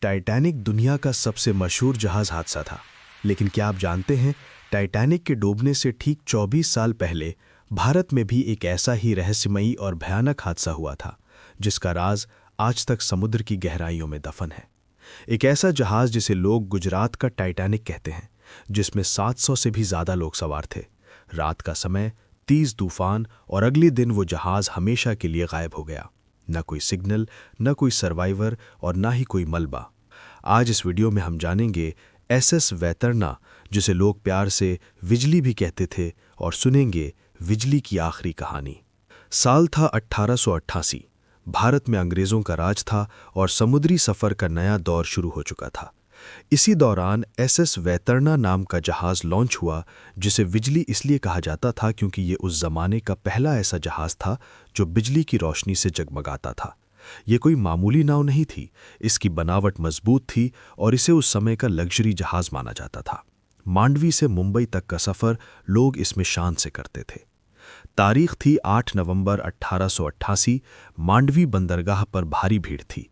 Titanic दुनिया का सबसे मशहूर जहाज हादसा था, लेकिन क्या आप जानते हैं टाइटैनिक के डूबने से ठीक 24 साल पहले भारत में भी एक ऐसा ही रहस्यमयी और भयानक हादसा हुआ था, जिसका राज आज तक समुद्र की गहराइयों में दफन है। एक ऐसा जहाज जिसे लोग गुजरात का टाइटैनिक कहते हैं, जिसमें 700 से भी ज़्यादा लोग सवार थे। रात का समय, तेज तूफान और अगले दिन वो जहाज हमेशा के लिए गायब हो गया। न कोई सिग्नल, न कोई सर्वाइवर और न ही कोई मलबा। आज इस वीडियो में हम जानेंगे एसएस वैतरणा, जिसे लोग प्यार से विजली भी कहते थे, और सुनेंगे विजली की आखिरी कहानी। साल था 1888। भारत में अंग्रेज़ों का राज था और समुद्री सफ़र का नया दौर शुरू हो चुका था। इसी दौरान एसएस वैतरणा नाम का जहाज़ लॉन्च हुआ, जिसे विजली इसलिए कहा जाता था क्योंकि ये उस ज़माने का पहला ऐसा जहाज़ था जो बिजली की रोशनी से जगमगाता था। ये कोई मामूली नाव नहीं थी, इसकी बनावट मजबूत थी और इसे उस समय का लग्जरी जहाज़ माना जाता था। मांडवी से मुंबई तक का सफ़र लोग इसमें शान से करते थे। तारीख थी 8 नवंबर 1888। मांडवी बंदरगाह पर भारी भीड़ थी।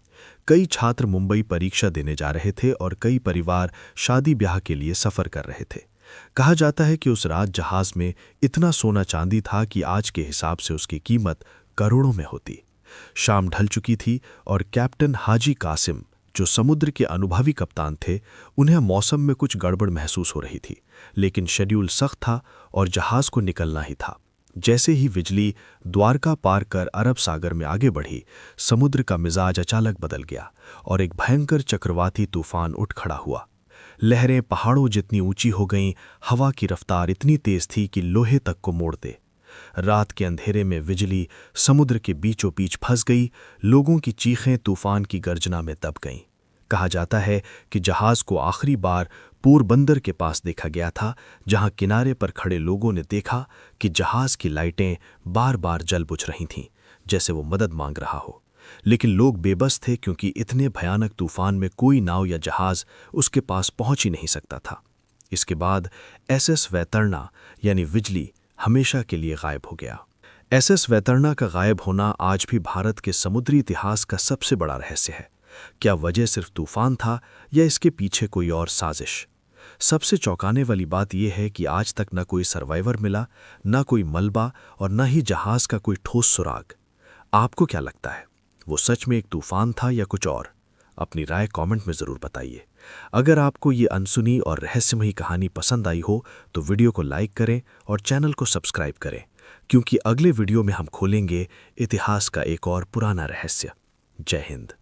कई छात्र मुंबई परीक्षा देने जा रहे थे और कई परिवार शादी ब्याह के लिए सफ़र कर रहे थे। कहा जाता है कि उस रात जहाज़ में इतना सोना चांदी था कि आज के हिसाब से उसकी कीमत करोड़ों में होती। शाम ढल चुकी थी और कैप्टन हाजी कासिम, जो समुद्र के अनुभवी कप्तान थे, उन्हें मौसम में कुछ गड़बड़ महसूस हो रही थी, लेकिन शेड्यूल सख्त था और जहाज़ को निकलना ही था। जैसे ही विजली द्वारका पार कर अरब सागर में आगे बढ़ी, समुद्र का मिजाज अचानक बदल गया और एक भयंकर चक्रवाती तूफान उठ खड़ा हुआ। लहरें पहाड़ों जितनी ऊंची हो गईं, हवा की रफ्तार इतनी तेज थी कि लोहे तक को मोड़ दे। रात के अंधेरे में बिजली समुद्र के बीचों बीच फंस गई। लोगों की चीखें तूफान की गर्जना में दब गईं। कहा जाता है कि जहाज को आखिरी बार पोरबंदर के पास देखा गया था, जहां किनारे पर खड़े लोगों ने देखा कि जहाज की लाइटें बार बार जल बुझ रही थीं, जैसे वो मदद मांग रहा हो। लेकिन लोग बेबस थे, क्योंकि इतने भयानक तूफान में कोई नाव या जहाज उसके पास पहुंच ही नहीं सकता था। इसके बाद एसएस वैतरणा यानी विजली हमेशा के लिए गायब हो गया। एसएस वैतरणा का गायब होना आज भी भारत के समुद्री इतिहास का सबसे बड़ा रहस्य है। क्या वजह सिर्फ तूफान था या इसके पीछे कोई और साजिश? सबसे चौंकाने वाली बात यह है कि आज तक न कोई सर्वाइवर मिला, न कोई मलबा और न ही जहाज का कोई ठोस सुराग। आपको क्या लगता है, वो सच में एक तूफान था या कुछ और? अपनी राय कमेंट में ज़रूर बताइए। अगर आपको ये अनसुनी और रहस्यमयी कहानी पसंद आई हो तो वीडियो को लाइक करें और चैनल को सब्सक्राइब करें, क्योंकि अगले वीडियो में हम खोलेंगे इतिहास का एक और पुराना रहस्य। जय हिंद।